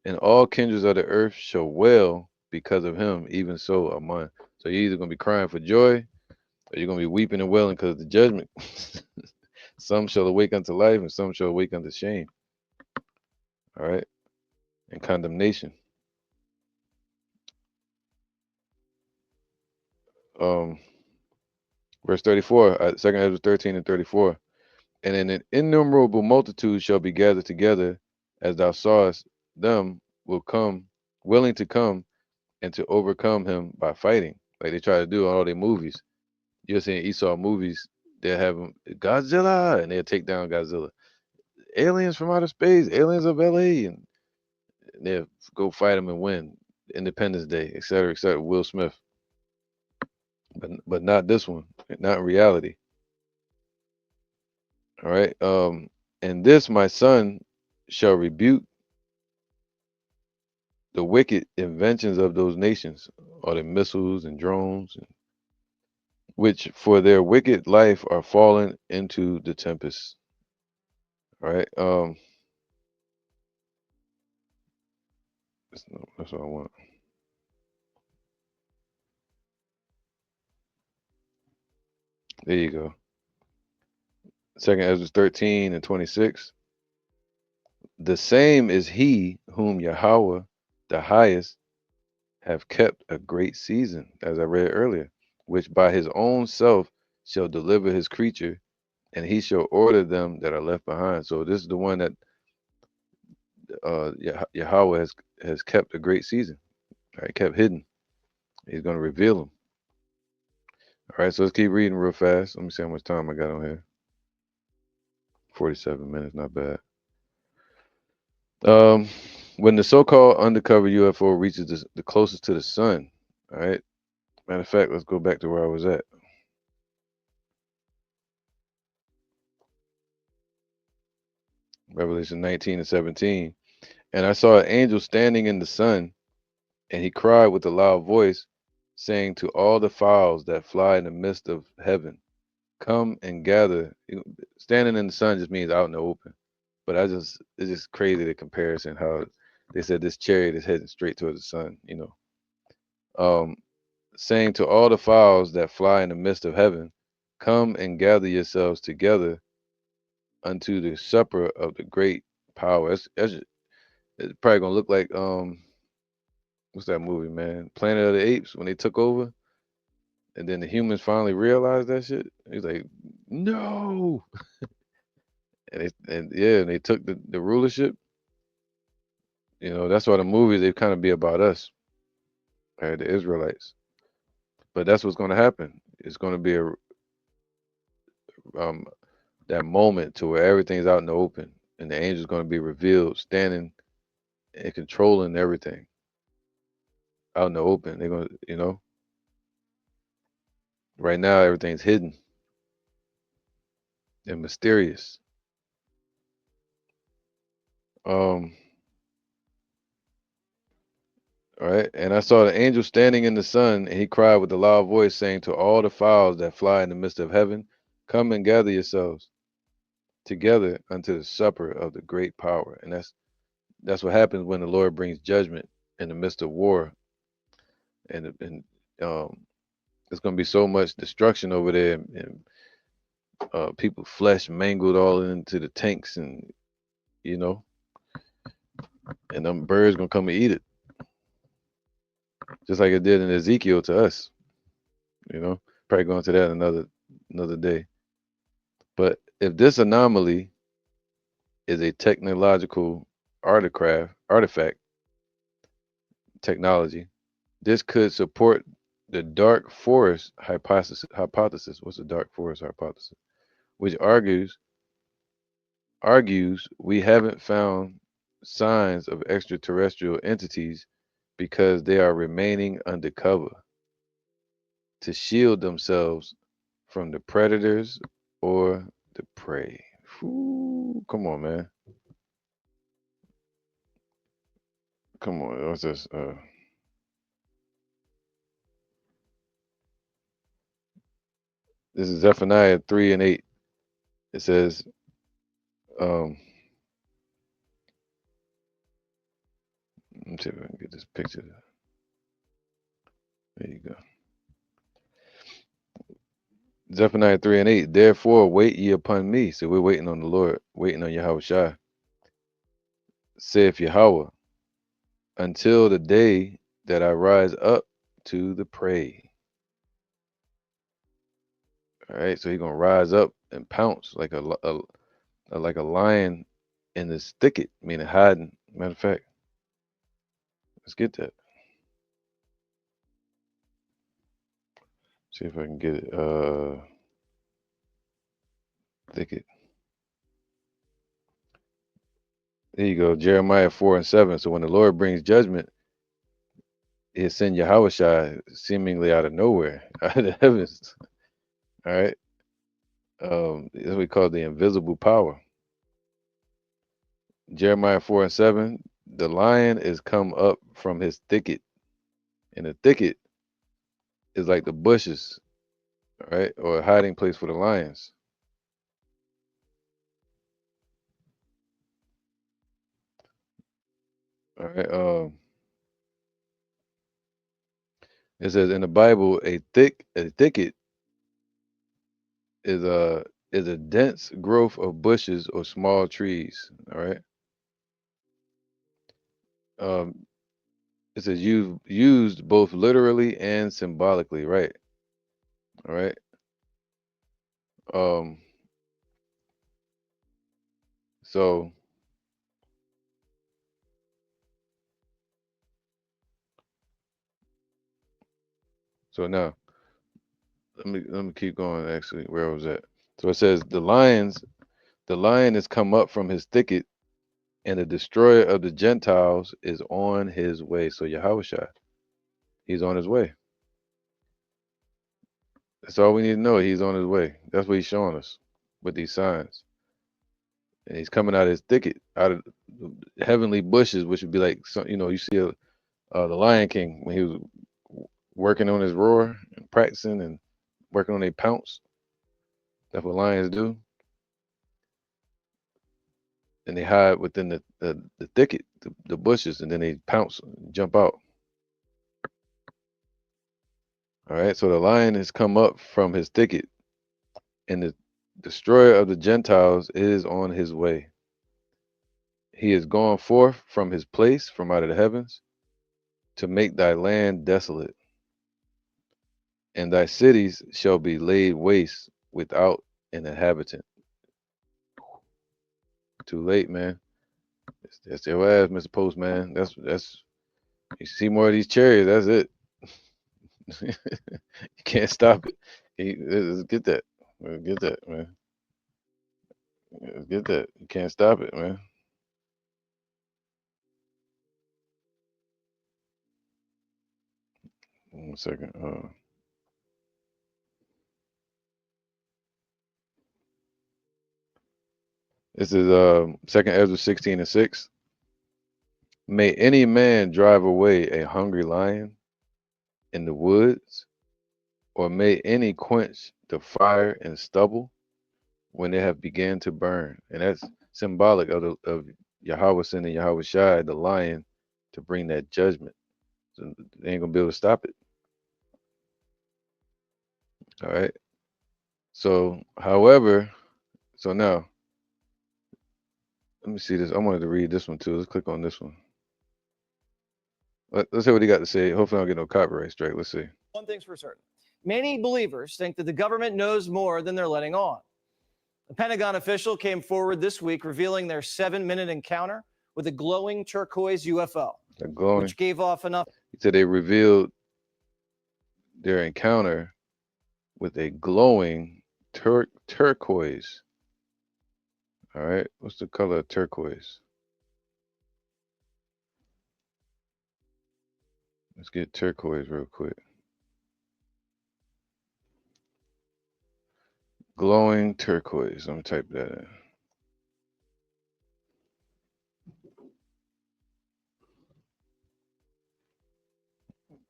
S1: And all kindreds of the earth shall wail because of him, even so among. So you're either gonna be crying for joy, or you're gonna be weeping and wailing because of the judgment. Some shall awake unto life, and some shall awake unto shame. All right, and condemnation. Um, verse 34, second Ezra 13 and 34. And an innumerable multitude shall be gathered together, as thou sawest them will come, willing to come and to overcome him by fighting, like they try to do in all their movies. You're seeing Esau movies, they'll have them Godzilla, and they'll take down Godzilla. Aliens from outer space, aliens of LA, and they'll go fight them and win. Independence Day, et cetera, Will Smith. But not this one, not in reality. All right. And this my son shall rebuke the wicked inventions of those nations, or the missiles and drones, which for their wicked life are fallen into the tempest. All right. That's what I want. There you go. Second Ezra 13 and 26. The same is he whom Yahweh, the highest, have kept a great season, as I read earlier, which by his own self shall deliver his creature, and he shall order them that are left behind. So this is the one that Yahweh has kept a great season, right? Kept hidden. He's going to reveal them. All right, so let's keep reading real fast. Let me see how much time I got on here. 47 minutes, not bad. Um, when the so-called undercover UFO reaches the closest to the sun, all right. Matter of fact, let's go back to where I was at. Revelation 19 and 17. And I saw an angel standing in the sun, and he cried with a loud voice, saying to all the fowls that fly in the midst of heaven, come and gather. Standing in the sun just means out in the open. But it's just crazy the comparison how they said this chariot is heading straight towards the sun, Um, saying to all the fowls that fly in the midst of heaven, come and gather yourselves together unto the supper of the great power. It's probably gonna look like what's that movie, man? Planet of the Apes when they took over, and then the humans finally realized that shit. He's like, no, and they took the rulership. That's why the movies they kind of be about us, right? The Israelites. But that's what's gonna happen. It's gonna be a um that moment to where everything's out in the open, and the angel's gonna be revealed, standing and controlling everything out in the open. They're gonna, right now everything's hidden and mysterious. Um, all right. And I saw the angel standing in the sun, and he cried with a loud voice, saying to all the fowls that fly in the midst of heaven, come and gather yourselves together unto the supper of the great power. And that's what happens when the Lord brings judgment in the midst of war. And there's gonna be so much destruction over there, and people flesh mangled all into the tanks, and you know and them birds gonna come and eat it, just like it did in Ezekiel to us. You know, probably go into that another day. But if this anomaly is a technological artifact technology, this could support the dark forest hypothesis. What's the dark forest hypothesis? Which argues we haven't found signs of extraterrestrial entities because they are remaining undercover to shield themselves from the predators or the prey. Ooh, come on, man. Come on. What's this? This is Zephaniah 3 and 8. It says, um, let me see if I can get this picture. There you go. Zephaniah 3 and 8. Therefore, wait ye upon me. So we're waiting on the Lord, waiting on Yahweh Shai, saith Yahweh, until the day that I rise up to the prey. All right. So he's going to rise up and pounce like like a lion in this thicket, meaning hiding. Matter of fact, let's get that. See if I can get it. Thicket. There you go. Jeremiah 4 and 7. So when the Lord brings judgment, he'll send Yahushua seemingly out of nowhere, out of the heavens. All right. That's what we call the invisible power. Jeremiah 4 and 7. The lion is come up from his thicket. And the thicket is like the bushes, all right, or a hiding place for the lions. All right. It says in the Bible, a thicket is a dense growth of bushes or small trees. All right. Um, it says used both literally and symbolically. Right. All right. Um, so now let me keep going. Actually, where I was at. So it says the lion has come up from his thicket, and the destroyer of the Gentiles is on his way. So Yahushua, he's on his way. That's all we need to know. He's on his way. That's what he's showing us with these signs. And he's coming out of his thicket, out of the heavenly bushes, which would be like some, you see the Lion King when he was working on his roar and practicing and working on a pounce. That's what lions do, and they hide within the thicket, the bushes, and then they pounce, and jump out. All right, so the lion has come up from his thicket, and the destroyer of the Gentiles is on his way. He is gone forth from his place, from out of the heavens, to make thy land desolate, and thy cities shall be laid waste without an inhabitant. Too late, man. That's your ass, Mr. Postman. That's you see more of these chariots, that's it. You can't stop it. Let's get that. Let's get that, man. Let's get that. You can't stop it, man. 1 second. This is second Ezra 16 and 6. May any man drive away a hungry lion in the woods, or may any quench the fire and stubble when they have began to burn. And that's symbolic of Yahweh sending Yahweh Shai, the lion, to bring that judgment. So they ain't gonna be able to stop it. All right. So, however, so now Let me see this. I wanted to read this one too. Let's click on this one. Let's see what he got to say. Hopefully, I don't get no copyright strike. Let's see.
S2: One thing's for certain. Many believers think that the government knows more than they're letting on. A Pentagon official came forward this week revealing their 7-minute encounter with a glowing turquoise UFO, which gave off enough.
S1: He said they revealed their encounter with a glowing turquoise. All right, what's the color of turquoise? Let's get turquoise real quick. Glowing turquoise. I'm gonna type that in.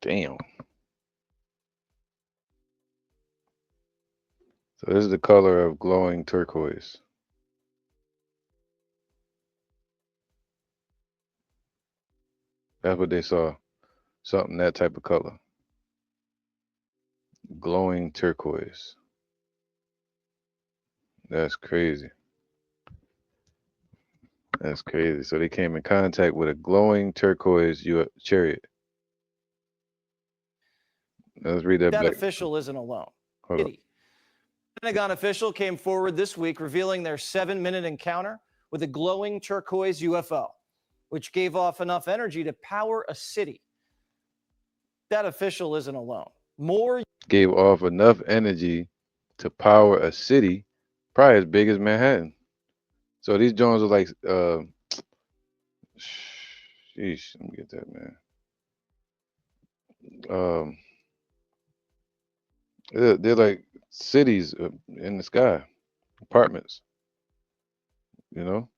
S1: Damn. So this is the color of glowing turquoise. That's what they saw. Something that type of color. Glowing turquoise. That's crazy. That's crazy. So they came in contact with a glowing turquoise chariot. Let's read that
S2: That
S1: back.
S2: official isn't alone.
S1: Hold up.
S2: Pentagon official came forward this week revealing their 7-minute encounter with a glowing turquoise UFO, which gave off enough energy to power a city. That official isn't alone. More
S1: Gave off enough energy to power a city, probably as big as Manhattan. So these drones are like, sheesh, let me get that, man. They're like cities in the sky, apartments, you know?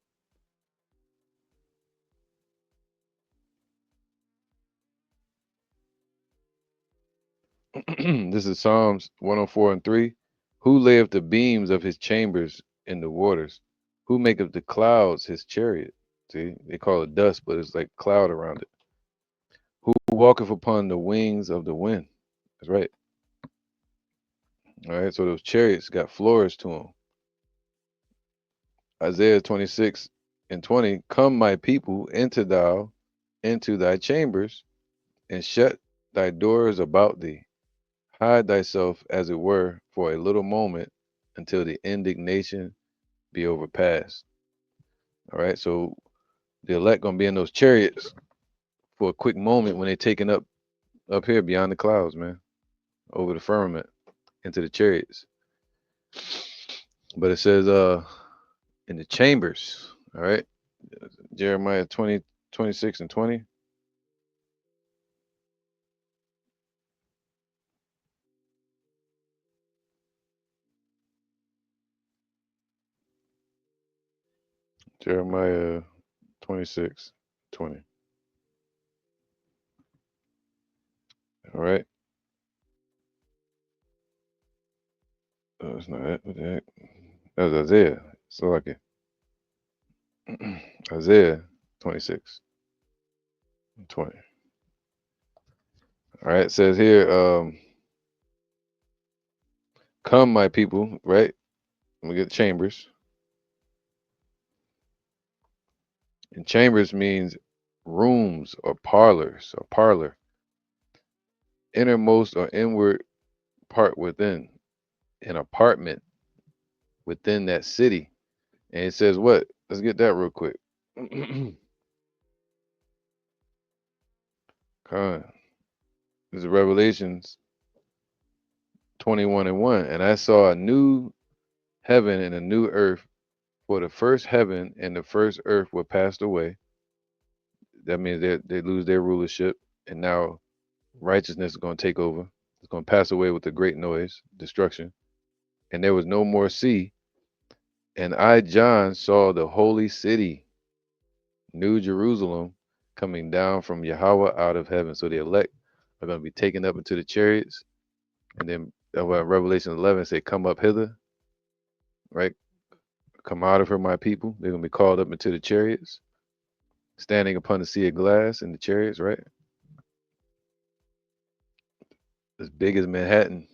S1: This is Psalms 104:3. Who layeth the beams of his chambers in the waters? Who maketh the clouds his chariot? See, they call it dust, but it's like cloud around it. Who walketh upon the wings of the wind? That's right. All right, so those chariots got floors to them. Isaiah 26:20. Come, my people, enter thou into thy chambers, and shut thy doors about thee. Hide thyself, as it were, for a little moment, until the indignation be overpassed. All right, so the elect gonna be in those chariots for a quick moment when they taking up here beyond the clouds, man, over the firmament into the chariots. But it says in the chambers, all right, Jeremiah 20:26-20. Jeremiah 26:20. All right. Oh, that's not it. What the heck? That was Isaiah. So like it. Isaiah 26:20. All right. It says here, come, my people, right? We get chambers. And chambers means rooms or parlors or parlor. Innermost or inward part within. An apartment within that city. And it says what? Let's get that real quick. Con. This is Revelations 21:1. And I saw a new heaven and a new earth, for the first heaven and the first earth were passed away. That means they lose their rulership, and now righteousness is going to take over. It's going to pass away with a great noise, destruction. And there was no more sea. And I, John, saw the holy city, New Jerusalem, coming down from Yahweh out of heaven. So the elect are going to be taken up into the chariots. And then Revelation 11 say, come up hither, right? Come out of her, my people. They're going to be called up into the chariots, standing upon the sea of glass in the chariots, right? As big as Manhattan.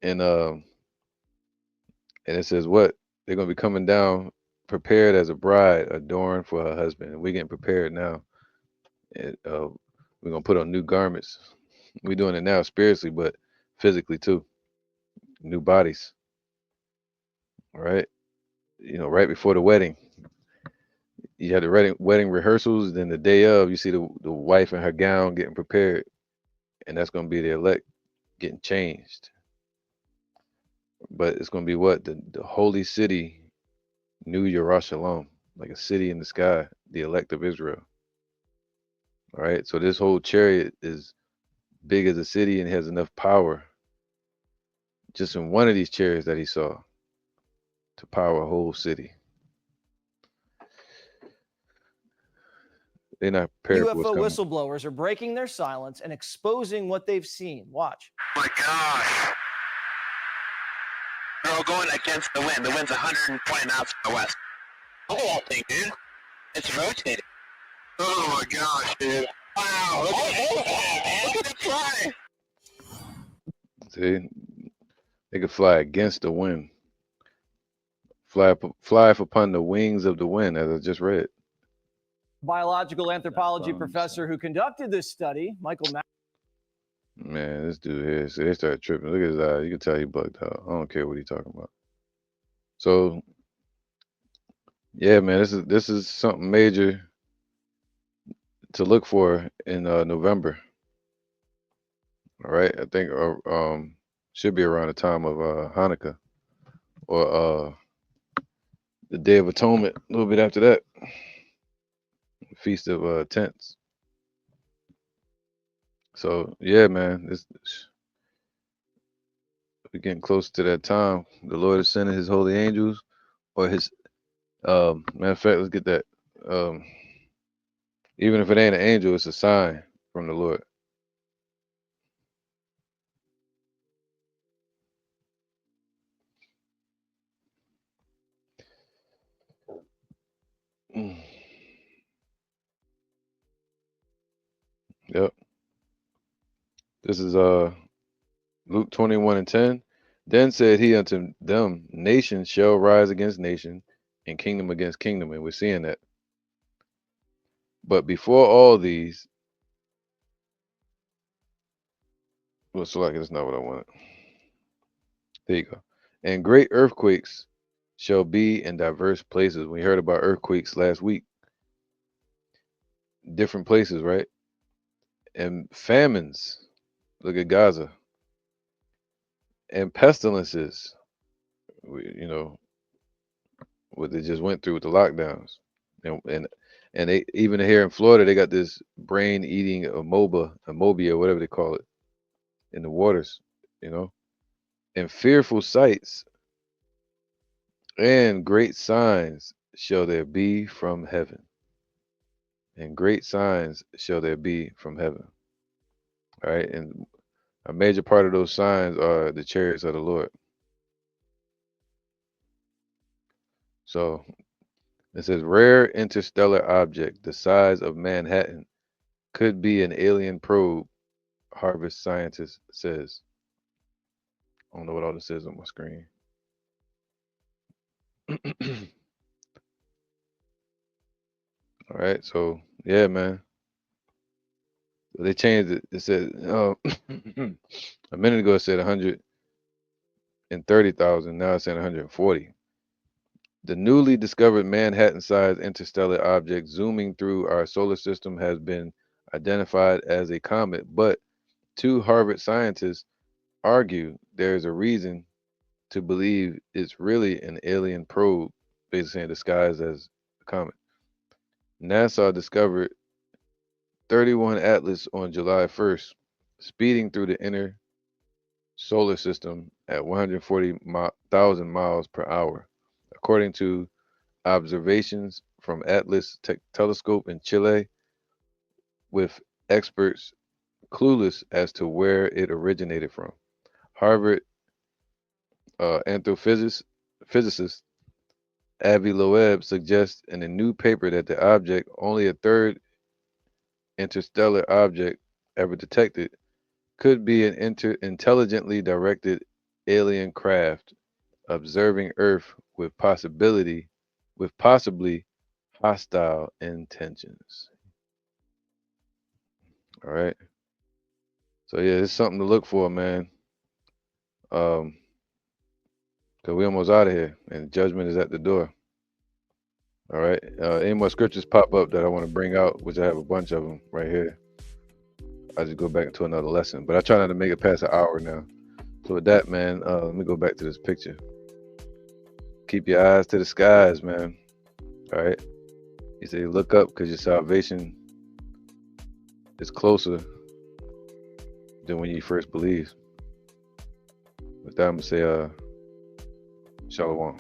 S1: And it says what? They're going to be coming down prepared as a bride adorned for her husband. And we're getting prepared now. And, we're gonna put on new garments. We're doing it now spiritually, but physically too. New bodies. All right. Right before the wedding, you had the wedding rehearsals. Then the day of, you see the wife in her gown getting prepared, and that's gonna be the elect getting changed. But it's gonna be what the holy city, New Jerusalem, like a city in the sky, the elect of Israel. All right. So this whole chariot is big as a city and has enough power just in one of these chariots that he saw to power a whole city. They're not prepared for what's
S2: UFO
S1: coming.
S2: whistleblowers are breaking their silence and exposing what they've seen. Watch.
S3: Oh my gosh. They're all going against the wind. The wind's 120 miles from the west. Look at that thing, dude. It's rotating. Oh my gosh, dude. Wow. Look at it fly.
S1: See, they could fly against the wind, fly upon the wings of the wind, as I just read.
S2: Biological anthropology professor who conducted this study, Michael
S1: Man, this dude here, see, they started tripping. Look at his eyes. You can tell he bugged out. I don't care what he's talking about. So, yeah, man, this is something major to look for in November. All right, I think should be around the time of Hanukkah or the Day of Atonement. A little bit after that, Feast of Tents. So yeah, man, we're getting close to that time. The Lord is sending His holy angels, or His matter of fact, let's get that. Um, Even if it ain't an angel, it's a sign from the Lord. Mm. Yep. This is Luke 21:10. Then said he unto them, nation shall rise against nation, and kingdom against kingdom. And we're seeing that. But before all these, well, so like it's not what I wanted. There you go. And great earthquakes shall be in diverse places. We heard about earthquakes last week. Different places, right? And famines. Look at Gaza. And pestilences. What they just went through with the lockdowns. And they even here in Florida, they got this brain eating amobia, whatever they call it, in the waters, you know. And fearful sights and great signs shall there be from heaven. And great signs shall there be from heaven. All right. And a major part of those signs are the chariots of the Lord. So it says rare interstellar object the size of Manhattan could be an alien probe, Harvest scientist says. I don't know what all this is on my screen. All right, so yeah, man. They changed it. It said a minute ago it said 130,000. Now it's saying 140. The newly discovered Manhattan-sized interstellar object zooming through our solar system has been identified as a comet, but two Harvard scientists argue there is a reason to believe it's really an alien probe, basically saying disguised as a comet. NASA discovered 31 Atlas on July 1st, speeding through the inner solar system at 140,000 miles per hour, according to observations from Atlas telescope in Chile, with experts clueless as to where it originated from. Harvard physicist Avi Loeb suggests in a new paper that the object, only a third interstellar object ever detected, could be an intelligently directed alien craft observing Earth with possibility with possibly hostile intentions. All right. So yeah, it's something to look for, man. Cause we almost out of here, and judgment is at the door. All right. Any more scriptures pop up that I want to bring out, which I have a bunch of them right here. I just go back into another lesson, but I try not to make it past an hour now. So with that, man, let me go back to this picture. Keep your eyes to the skies, man. All right. He said, look up because your salvation is closer than when you first believed. With that, I'm going to say, Shalom.